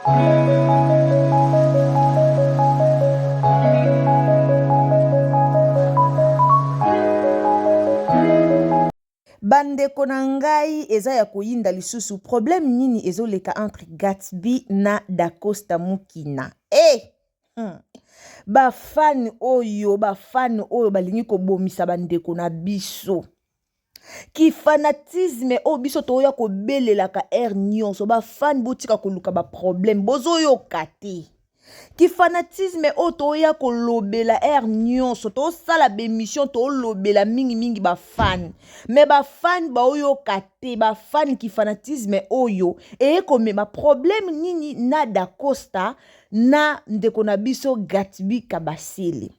Bandeko na ngai eza ya koyinda lisusu problème nini ezoleka entre Gatsby na Dacosta Mukina. Bafani oyo balingi kobomisa bandeko na biso. Ki fanatisme o biso toya kobelelaka air nyonso bafani botika koluka ba problème bozoyoka te. Ki fanatisme o toya kolobela air nyonso to sala bémission to lobela mingi ba fan mais ba fan ba oyo kate ba fan ki fanatisme oyo e komema problème nini na Dacosta na ndeko na biso Gatsby Kabasele.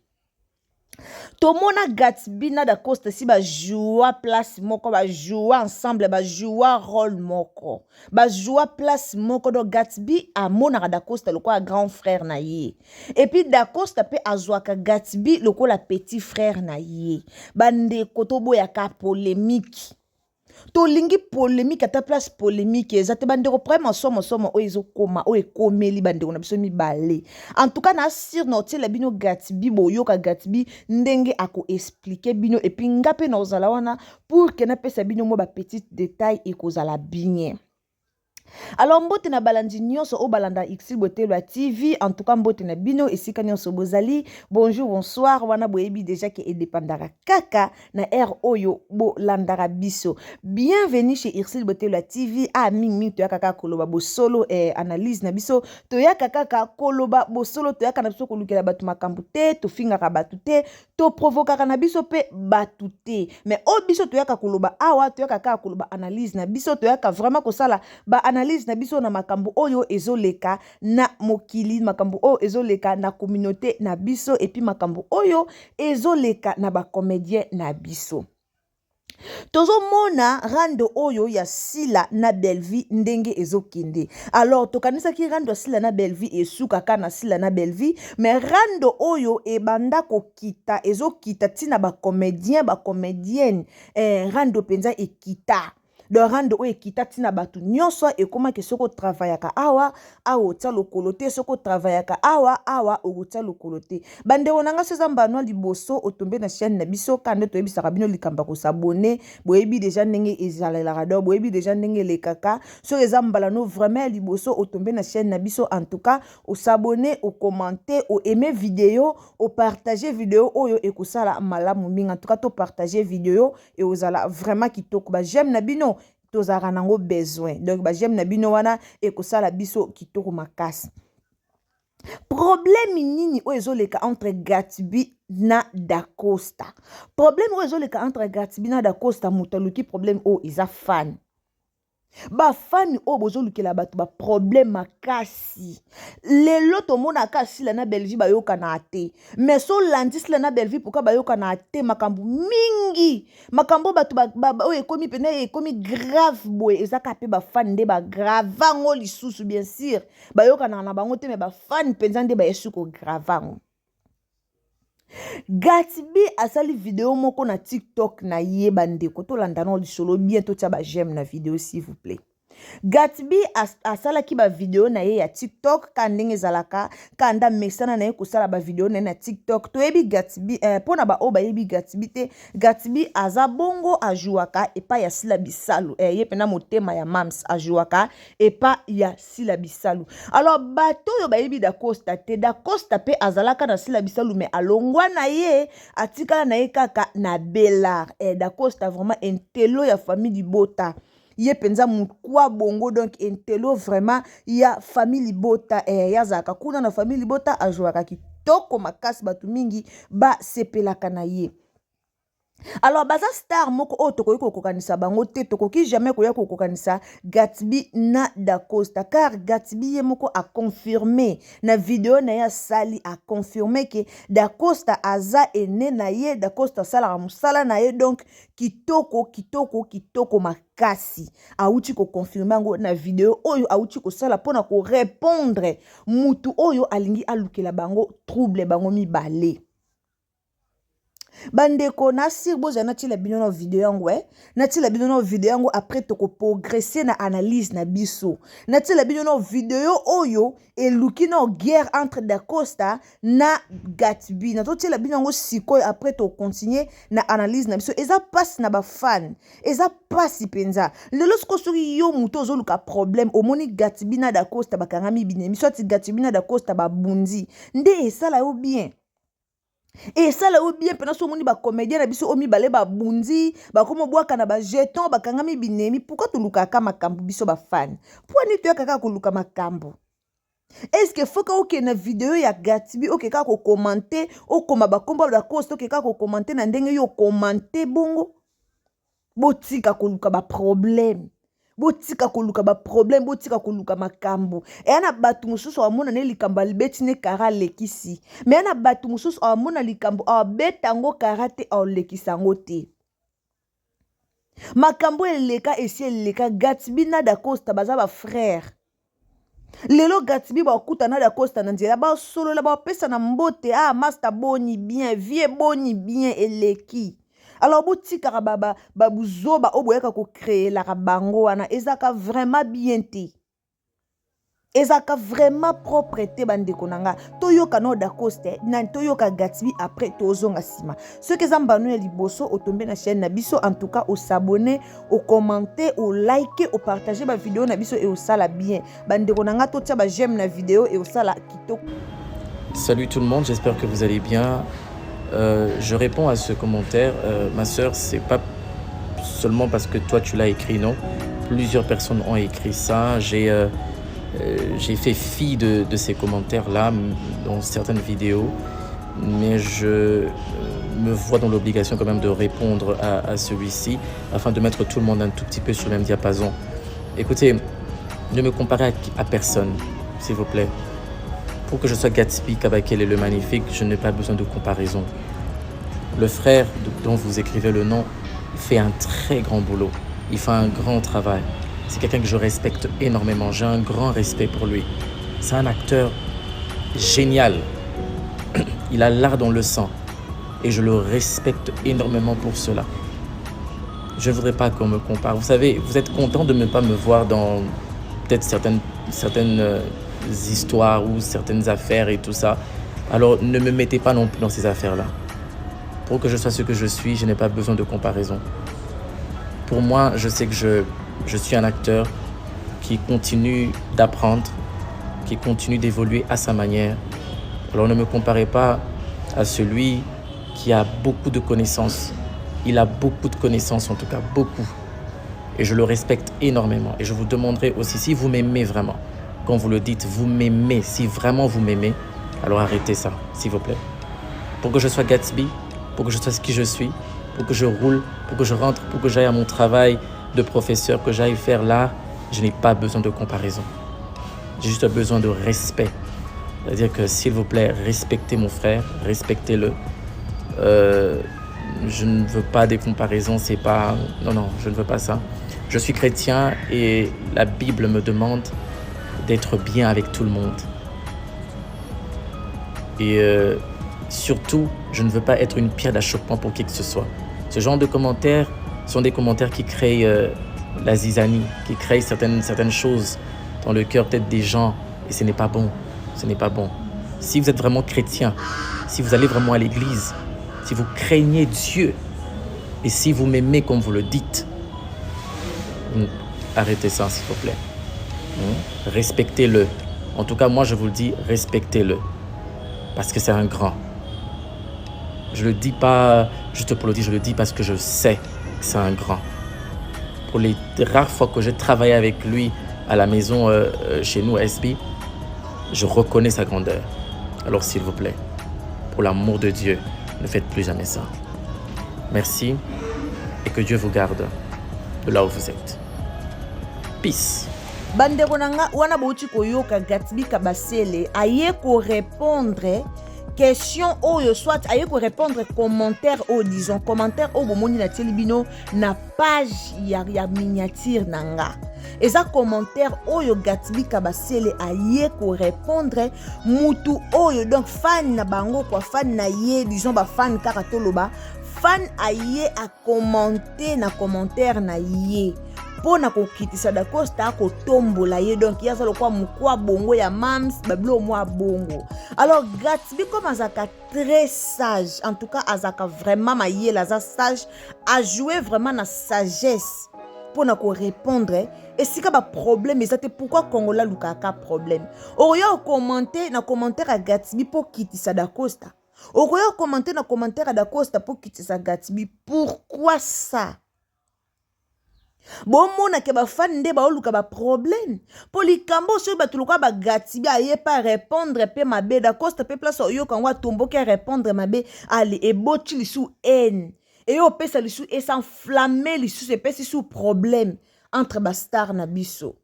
Tomona Gatsby na Dacosta si ba joua place moko ba joua ensemble ba joua rôle moko ba joua place moko do Gatsby amona Dacosta lokola grand frère na ye et puis Dacosta pe azwaka Gatsby lokola petit frère na ye bande kotobo ya ka polémique to lingi polémique ata place polémique ezate bandeko vraiment somo o ezokoma o ekomeli bandeko na biso mibale en tout cas na sir na otela bino Gatsby boyoka Gatsby ndenge ako expliquer bino et puis ngape na ozala wana pour que na pesa bino mo ba petit détail ekozala bien. Alors mbote na balandi nyonso o balanda X Botelwa TV en tout cas mbote na bino esika nyonso bozali bonjour bonsoir wana boyebi déjà que edepandaka kaka na air oyo bo landara biso. Bienvenue chez X Botelwa TV a ming to yakaka koloba bo solo analyse na biso to yakaka koloba bo solo to yakana biso kolukela batu makambu te to fingaka batu te to provokaka na biso pe batu te mais o biso to yakaka koloba awa to yakaka koloba analyse na biso to yakaka vraiment kosala ba analyse na biso na makambo oyo ezoleka na mokili makambo oyo ezoleka na communauté na biso et puis makambo oyo ezoleka na ba comédien na biso. Tozo mona rando oyo ya Sila na Belleville ndenge ezokinde. Alors tokanisa ki rando Sila na Belleville esuka kana Sila na Belleville mais rando oyo ebanda kokita ezokita tina ba comédienne rando penza ekita. Le rando o ekita tina batu nyonso e koma ke soko travaillaka awa tia lokolote soko travaillaka awa tia lokolote bande onanga seza mbano liboso otombe na chaîne na biso kande to ebisaka bino likamba ko s'abonner boyebi déjà ndenge ezalala rado boyebi déjà ndenge le kaka so eza mbalano vraiment liboso otombe na chaîne na biso en tout cas o s'abonner o commenter o aimer vidéo o partager vidéo oyo ekosala malamu mingi en tout cas to partager vidéo et ozala vraiment kitoko ba j'aime na bino tozara nango besoin donc ba j'aime na bino wana ekosala biso kitoko makasi. Problème nini o ezoleka entre Gatsby na Dacosta. Problème o ezoleka entre Gatsby na Dacosta mutaluki problème o isa fan. Ba fan o bozolukela batu ba problème makasi. Lelo to mona kasi la na Belgique ba yoka na ate. Mais so landis la na Belgique pourquoi ba yoka na ate makambu mingi. Makambo batu ba o ekomi pene ekomi grave boy ezaka pe ba fan de ba gravango lisusu bien sûr. Ba yoka na bango te mais ba fan penza nde ba yesuko gravango. Gatsby asali vidéo moko na TikTok na ye bandeko to landano lisolo bientôt tia ba j'aime na vidéo s'il vous plaît. Gatsby asala ki ba vidéo na ye ya TikTok kandenge zalaka kanda mesana na ye kosala ba vidéo na TikTok to yebi Gatsby pona ba oba yebi Gatsby te Gatsby aza bongo ajouaka epa ya Sila Bisalu ye pena motema ya mams ajouaka epa ya Sila Bisalu. Alors bato yo ba yebi Dacosta te Dacosta pe azalaka na Sila Bisalu mais alongwa na ye atikala na ye kaka na Belar Dacosta vraiment intelo ya famille Libota. Ye penza mukwa bongo donc intelo vraiment ya famille Libota ya zaka kuna na famille Libota ajouaka kitoko makasi batu mingi ba sepelaka na ye. Alors baza star moko o tokoki kokokanisa bango te tokoki jamais koya kokokanisa Gatsby na Dacosta car Gatsby ye moko a confirmé na vidéo na ya sali a confirmé que Dacosta aza ene na ye Dacosta sala musala na ye donc kitoko makasi auti ko confirmer ngo na vidéo oyo auti ko sala pona ko répondre mutu oyo alingi alukela bango trouble bango mibale. Bandeko na sir boza na tila bino na video yangu na tila bino na video yangu après to ko progresser na analyse na biso na tila bino na video oyo eluki na guerre entre Da Costa na Gatsby na to tila bino yango sikoyo après to continuer na analyse na biso eza passe na ba fan eza passe penza lelo sko soki yo muto ozoluka problème omoni Gatsby na Da Costa bakangami binemi soit Gatsby na Da Costa ba bundi nde esala yo bien. Et ça là ou bien pendant ce moment ba comédien na biso omi balé ba bundi ba komo boaka na ba jeton ba kangami binemi pourquoi tu luka ka makambo biso ba fan pourquoi ni tu kaka ko luka makambo est-ce que faut que na vidéo ya Gatsby OK ka ko commenter o koma ba komba Da Costa OK ka ko commenter na ndenge yo commenter bongo botika ko luka ba problème botika koluka ba problème botika koluka makambo e ana batu mususu amona ne likambo albeti ne kara lekisi mais ana batu mususu amona likambo abetango karate au lekisango te makambo eleka esi eleka Gatsby na Da Costa baza ba frère lelo Gatsby ba kuta na Da Costa na nzela ba solo la ba pesa na mbote master boni bien vie boni bien eleki. Alors, botika baba babuzoba oboyaka ko créer la bango wana ezaka vraiment bien te. Ezaka vraiment propreté bandeko nanga. Toyoka no Da Costa na toyoka Gatsby après tozonga sima. Ceux qui zambanu ya liboso otombe na chaîne na biso en tout cas au s'abonner, au commenter, au liker, au partager ba vidéo na biso et au sala bien. Bandeko nanga totia ba j'aime na vidéo et au sala kitoko. Salut tout le monde, j'espère que vous allez bien. Je réponds à ce commentaire. Ma sœur, c'est pas seulement parce que toi tu l'as écrit, non. Plusieurs personnes ont écrit ça. J'ai fait fi de ces commentaires-là dans certaines vidéos, mais je me vois dans l'obligation quand même de répondre à celui-ci afin de mettre tout le monde un tout petit peu sur le même diapason. Écoutez, ne me comparez à personne, s'il vous plaît. Pour que je sois Gatsby Kabakele le magnifique, je n'ai pas besoin de comparaison. Le frère dont vous écrivez le nom fait un très grand boulot. Il fait un grand travail. C'est quelqu'un que je respecte énormément. J'ai un grand respect pour lui. C'est un acteur génial. Il a l'art dans le sang. Et je le respecte énormément pour cela. Je ne voudrais pas qu'on me compare. Vous savez, vous êtes content de ne pas me voir dans peut-être certaines histoires ou certaines affaires et tout ça. Alors ne me mettez pas non plus dans ces affaires-là. Pour que je sois ce que je suis, je n'ai pas besoin de comparaison. Pour moi, je sais que je suis un acteur qui continue d'apprendre, qui continue d'évoluer à sa manière. Alors ne me comparez pas à celui qui a beaucoup de connaissances. Il a beaucoup de connaissances, en tout cas beaucoup. Et je le respecte énormément. Et je vous demanderai aussi, si vous m'aimez vraiment, quand vous le dites, vous m'aimez, si vraiment vous m'aimez, alors arrêtez ça, s'il vous plaît. Pour que je sois Gatsby, pour que je sois ce qui je suis, pour que je roule, pour que je rentre, pour que j'aille à mon travail de professeur, que j'aille faire l'art, je n'ai pas besoin de comparaison. J'ai juste besoin de respect. C'est-à-dire que, s'il vous plaît, respectez mon frère, respectez-le. Je ne veux pas des comparaisons, c'est pas... Non, je ne veux pas ça. Je suis chrétien et la Bible me demande d'être bien avec tout le monde. Et surtout, je ne veux pas être une pierre d'achoppement pour qui que ce soit. Ce genre de commentaires sont des commentaires qui créent la zizanie, qui créent certaines choses dans le cœur peut-être des gens. Et ce n'est pas bon. Ce n'est pas bon. Si vous êtes vraiment chrétien, si vous allez vraiment à l'église, si vous craignez Dieu et si vous m'aimez comme vous le dites, arrêtez ça, s'il vous plaît. Respectez-le. En tout cas, moi, je vous le dis, respectez-le. Parce que c'est un grand. Je le dis pas juste pour le dire, je le dis parce que je sais que c'est un grand. Pour les rares fois que j'ai travaillé avec lui à la maison chez nous à SB, je reconnais sa grandeur. Alors, s'il vous plaît, pour l'amour de Dieu, ne faites plus jamais ça. Merci et que Dieu vous garde de là où vous êtes. Peace. Bandeko nanga wana bouti koyoka Gatsby Kabasele aye ko répondre question oyo soit aye ko répondre commentaire o disons commentaire o bomoni na telebino na page ya miniature nanga eza commentaire oyo Gatsby Kabasele aye ko répondre mutu oyo donc fan na bango kwa fan na ye disons ba fan kaka toloba fan aye a commenter na commentaire na ye pona kokitisa Da Costa ko tombola ye donc yaza lokwa mukwa bongo ya mams bablo mwa bongo. Alors Gatsby comme azaka très sage, en tout cas azaka vraiment maye la sage, a joué vraiment na sagesse pona ko répondre et si ka ba problème ezate pourquoi Kongola lukaka problème. Oyo commenter na commentaire à Gatsby po kitisa Da Costa. Oyo commenter na commentaire à Da Costa po kitisa Gatsby. Pourquoi ça? Bon mona ke ba fan nde ba oluka ba problème po likambo so ba tuluka ba Gatsby aye pas répondre pe mabe Da Costa pe place oyo kangwa tombo ke répondre mabe ali e boti lisu haine et yo pesa lisu et s'enflammer lisu se pesi sous problème entre ba star na biso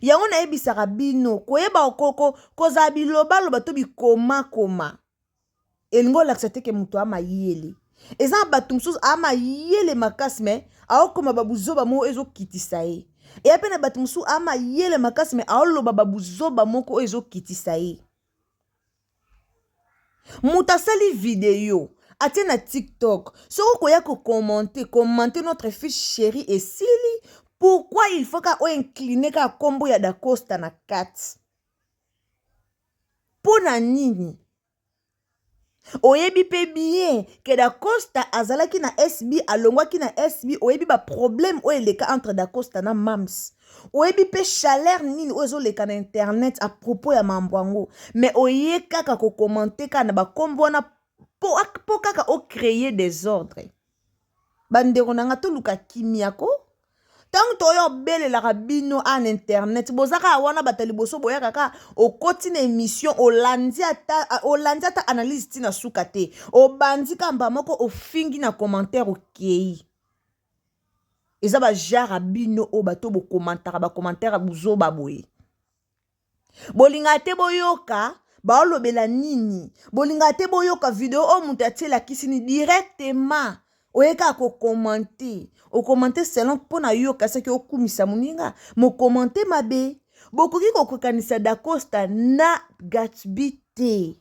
yango na ebisaka bino koyeba okoko koza biloba loba to bikoma koma elingo laksate ke muto ama yele eza bato mosusu ama yele makasi me aokoma babuzoba mo ezo kitisa ye e ape na bato mosusu ama yele makasi me aoloba babuzoba moko ezo kitisa ye mutu asali video atie na TikTok soko koya ko commenter notre fils chéri et sili pourquoi il faut ka o incliner ka kombo ya Da Costa na kat pona nini oyebi pe bien que Da Costa azalaki na SB alongwaki na SB oyebi ba problème o eleka entre Da Costa na mams oyebi pe chaleur nini ozo leka na internet à propos ya mambwango mais oye kaka ko commenter kana ba kombo na po kaka o créer des ordres bandeko nanga to luka kimiako tant toyo bele la rabino en internet bozaka wana batali boso boya kaka o kotine émission olandi ata analyse tina sukate o bandi kamba moko o fingi na commentaire okei eza ba jara bino o bato bo commentaire buzo baboye bolinga te boyoka baolobela nini bolinga te boyoka video o mutu atiela kisini directement oyeka ko commenter o commenter selon pona yoka saki okumisa muninga mo commenter mabe bokoki ko kokanisa Da Costa na Gatsby te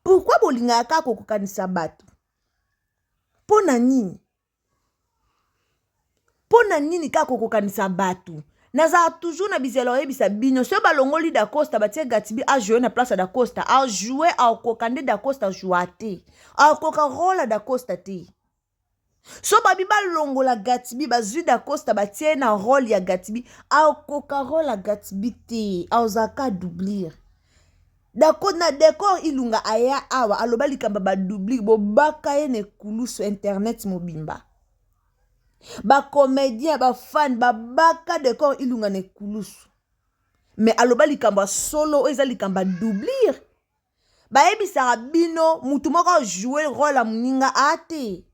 pourquoi bolinga ka ko kokanisa bato pona nini ka ko kokanisa bato naza toujours na bizelo yebisa bino so balongoli Da Costa batie Gatsby a jouer na place Da Costa a jouer a kokande Da Costa jouate a koka rôle Da Costa te so babi balongola Gatsby bazui Da Costa batie na rôle ya Gatsby a koka rôle ya Gatsby te a ozaka doublir D'accord na décor ilunga aya awa aloba likamba ba doublir bo baka ye ne kulusu internet mobimba ba comédien ba fan ba baka décor ilunga ne kulusu mais aloba likamba solo eza likamba doublir ba ebisaka bino mutu moko jouer rôle ya muninga ate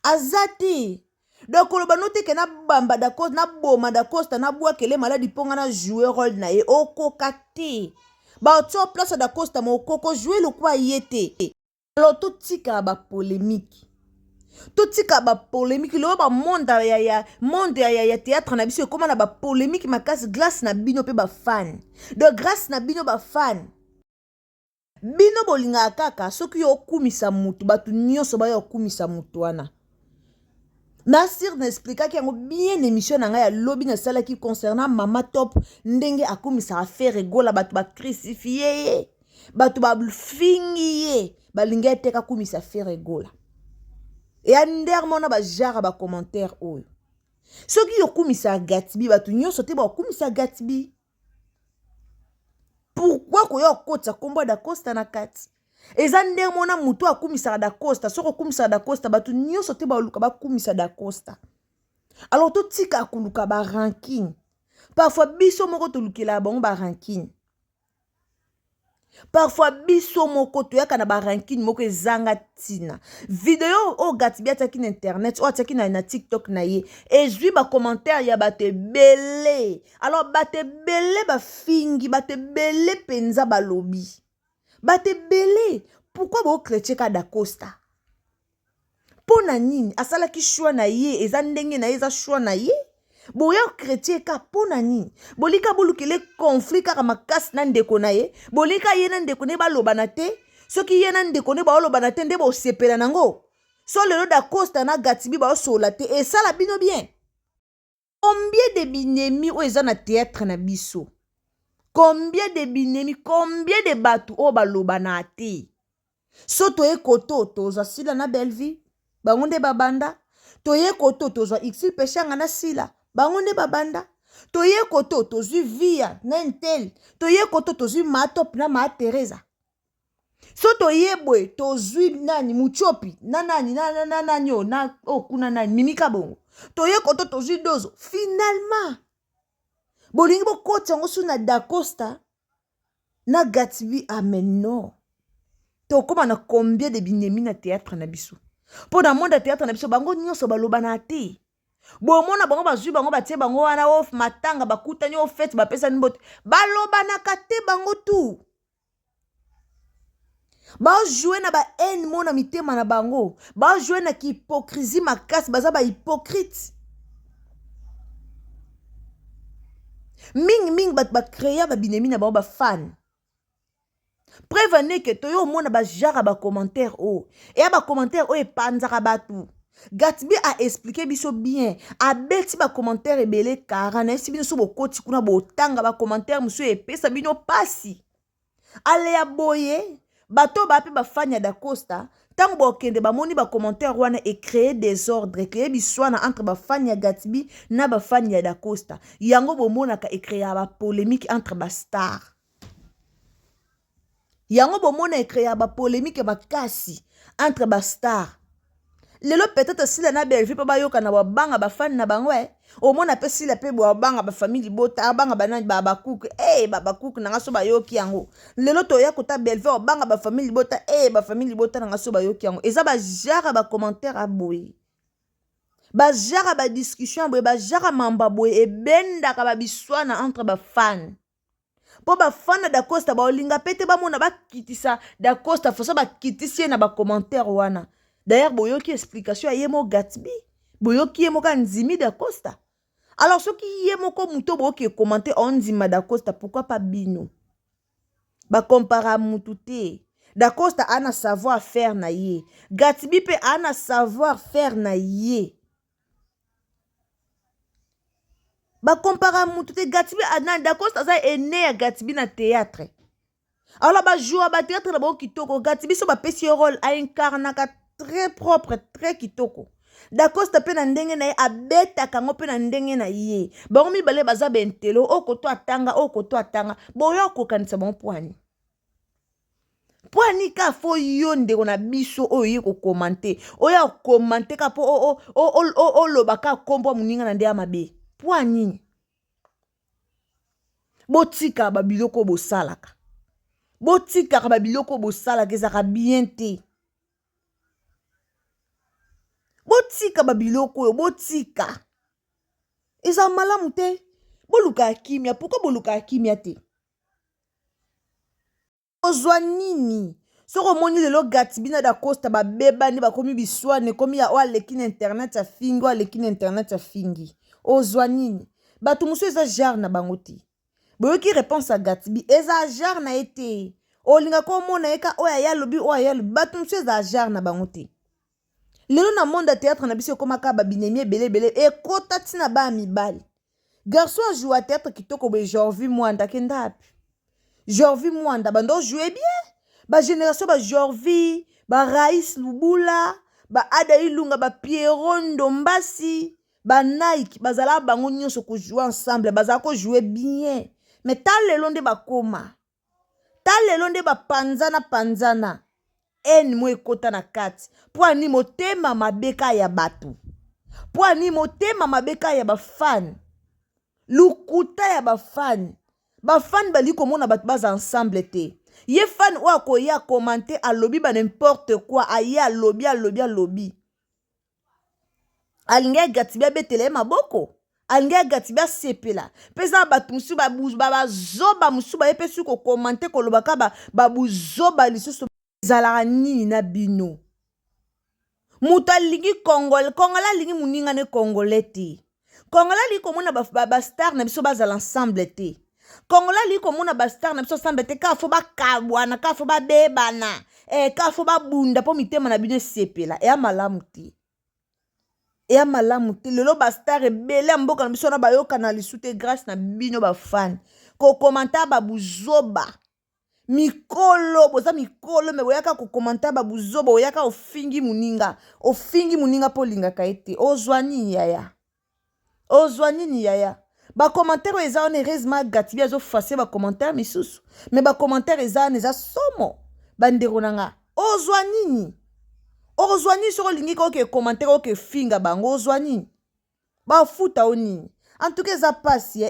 azati donc oloba note ke na bamba Da Costa na boma Da Costa na bwa kele maladi ponga na jouer rôle na ye okoka te ba otio place Da Costa mo koko jouer le kwa yete alors tout tika ba polémique lo ba monde ya théâtre na biso comment na ba polémique makasi grâce na bino pe ba fan de grâce na bino ba fan bino bolinga kaka soki yo kumisa mutu batu nyonso ba yo kumisa mutu wana Nasir n'expliqua qu'il y a bien émission na ya lobby na sala qui concernant Mama Top ndenge akumisa faire rigola batu ba crucifier batu ba fingier balinga teka kumisa faire rigola et ander mona ba jara ba commentaire oyo soki yo kumisa Gatsby batu nyonso te ba kumisa Gatsby pourquoi ko yo kota kombo Da Costa na kati eza nde mona mutu akumisa Da Costa soko kumisa Da Costa batu nyonso te ba luka ba kumisa Da Costa alors to tika kuluka ba ranking parfois biso moko to lukela bango ba ranking parfois biso moko to yaka na ba ranking moko ezanga tina video o Gatsby ataki na internet o ataki na TikTok na ye ezui ba commentaire ya bate belé alors bate belé ba fingi bate belé penza ba lobby Bate belé. Pourquoi bo chrétien ka da Costa? Pona nini asala ki choix na ye eza ndenge na eza choix na ye? Boya chrétien ka pona nini? Bolika bolukele conflit kaka makasi na ndeko na ye. Bolika ye na ndeko ne ba lobana te. Soki ye na ndeko ne ba lobana te nde bo sepela nango. So lelo da Costa na Gatibi ba sola te et ça la bino bien. Combien de binemi o eza na théâtre na biso? Combien de binemi, combien de batu o ba lobana te? So toye koto tozwa sila na Belleville, bango nde babanda. Toye koto tozwa Xil Peshanga na sila, bango nde babanda. Toye koto tozwi Via na Intel, toye koto tozwi Matop na Ma Teresa. So toye boy tozwi nani Muchopi na nani na kuna nani Mimika bongo. Toye koto tozwi Dozo. Finalement bolingi bokoti yango su na Da Costa na Gatibi ameno. Tokoma na combien de binemi na théâtre na biso. Po na monde théâtre na biso bango nyonso balobana te. Bo mona bango bazwi bango batie bango wana off matanga bakuta nyo fête ba pesa nimbote. Balobana kate bango tout. Ba jouer na ba haine mona mitema na bango. Ba jouer na ki hypocrisie makasi baza ba hypocrite. Ming bat ba créer ba binemi na bango ba fan. Prévenez que toyo mona ba jara ba commentaire o. Et ba commentaire o e panzaka batu. Gatibi a expliqué biso bien. A beti ba commentaire ebele kara na esi biso bo koti kuna bo tanga ba commentaire musu e pesa bino pasi. Ale ya boye bato ba pe ba fanya Da Costa tango bo kende ba moni ba commentaire wana e créer désordre, créer biswana entre ba fanya Gatibi na ba fanya Da Costa. Yango bo mona ka e créer ba polémique entre ba star. Yango bomona e créer ba polémique makasi entre ba star. Lelo peut-être si la na Belleville pa ba yoka na ba banga ba fan na bango o mona pe si la pe bo banga ba famille bota banga banani ba bakuku ba bakuku na ngaso ba yoki yango. Lelo to ya kota Belleville o banga ba famille bota ba famille bota na ngaso ba yoki yango. Eza ba jara ba commentaire a boye. Ba jara ba discussion boye ba jara mamba boye e benda ka ba biswana entre ba fan. Po ba fan Da Costa ba olinga pete ba mona ba kitisa Da Costa fosa ba kitisi na ba commentaire wana. D'ailleurs boyoki explication ya yemo Gatibi, boyoki yemo ka nzimi Da Costa. Alors soki yemo ko muto boyoki commenter on nzima Da Costa, pourquoi pas bino? Ba compara mutu te. Da Costa ana savoir faire na ye. Gatibi pe ana savoir faire na ye. Ba compara mutu te Gatibi ana Da Costa za ene ya Gatibi na théâtre. Alors ba joua ba théâtre na bo kitoko Gatibi so ba pesi rôle a incarna ka très propre, très kitoko. Da Costa pe na ndenge na ye abeta kango pe na ndenge na ye. Bango mibale baza bentelo okoto atanga boyo kokanisa bon poani. Poani ka fo yonde kona biso oye ko commenter. Oya commenter ka po o lobaka kombo muninga na ndia mabe. Poani. Botika ba biloko bo salaka. Botika ba biloko bo salaka ezaka bien te. Botika ba biloko yo botika. Eza malamu te. Boluka kimia, pourquoi boluka kimia te? Ozwa nini? Soko moni lelo Gatibi na Da Costa ba beba ni ba komi biswane komi ya oa lekine internet ya fingi oa lekine internet ya fingi. Ozwa nini? Batu musu eza jar na bango te. Boyoki réponse à Gatibi eza jar na ete. Olinga ko mona eka oya ya lobi batu musu eza jar na bango te. Lelo na monde théâtre na biso komaka ba binemi belé e kota tina ba mibali. Garçon joue à théâtre kitoko be Jorvi Mwanda kendapi. Jorvi Mwanda bando jouer bien. Ba génération ba Jorvi, ba Raïs Lubula, ba Ada Ilunga, ba Pierrot Ndombasi, ba Nike, bazala bango nyonso ko jouer ensemble, bazala ko jouer bien. Mais tal lelo nde ba koma. Tal lelo nde ba panzana. En mo ekota na kati. Po ani motema mabeka ya batu. Po ani motema mabeka ya ba fan. Lukuta ya ba fan. Ba fan bali komona batu baza ensemble te. Ye fan wa ko ya commenter a lobby ba n'importe quoi aya lobby. Alinga Gatibi betele maboko. alingi agati basepela mpe eza bato mosusu bazoba mosusu baye mpe soki kokomante kolobaka babuzoba lisusu ezalaka nini na bino. Moto alingi congolais alingi moninga ne congolais te. Congolais alingi komona bastar na biso bazala ensemble te. Congolais alingi komona bastar na biso ensemble te ka fo bakabwana ka fo babebana ka fo babunda mpo mitema na bino esepela eya malamu te. Eya malamu te. Lelo bastar ebele mboka na biso na bayoka na lisu te grâce na bino bafani kokomanta babuzoba mikolo boza mikolo me boyaka kokomanta babuzoba oyaka ofingi muninga po lingaka ete ozwa nini yaya bakommentaire oyo eza wana heureusement gatibi azofase bakommentaire misusu me bakommentaire eza wana eza somo bandeko na nga ozwa nini soko olingi koke commentaire oke finga bango ozwa nini bafuta o nini. En tout cas,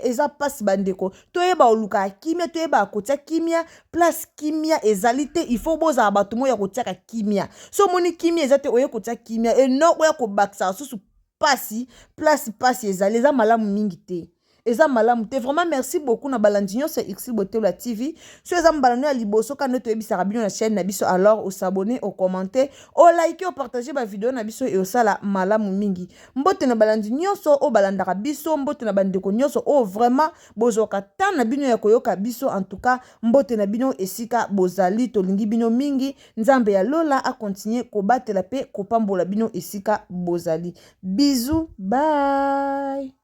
eza pasi bandeko. Toyeba oluka kimia, toyeba kotia kimia, place kimia ezalite, il faut boza abatumo ya kotia kimia. So moni kimia ezate oye kotia kimia, et non oya ko baksa susu pasi, place pasi ezali, eza malamu mingi te. Eza malamu te. Vraiment merci beaucoup na balandinyo sur X Boté la TV. So eza mbalano ya liboso ka noto yebisa rabino na chaîne na biso, alors au s'abonner, au commenter, au liker, au partager ba vidéo na biso et au sala malamu mingi. Mbote na balandinyo so o balandaka biso, mbote na bandeko nyonso o vraiment bozoka tan na bino ya koyoka biso. En tout cas mbote na bino esika bozali tolingi bino mingi. Nzambe ya Lola a continuer ko batela pe ko pambola bino esika bozali. Bisous, bye.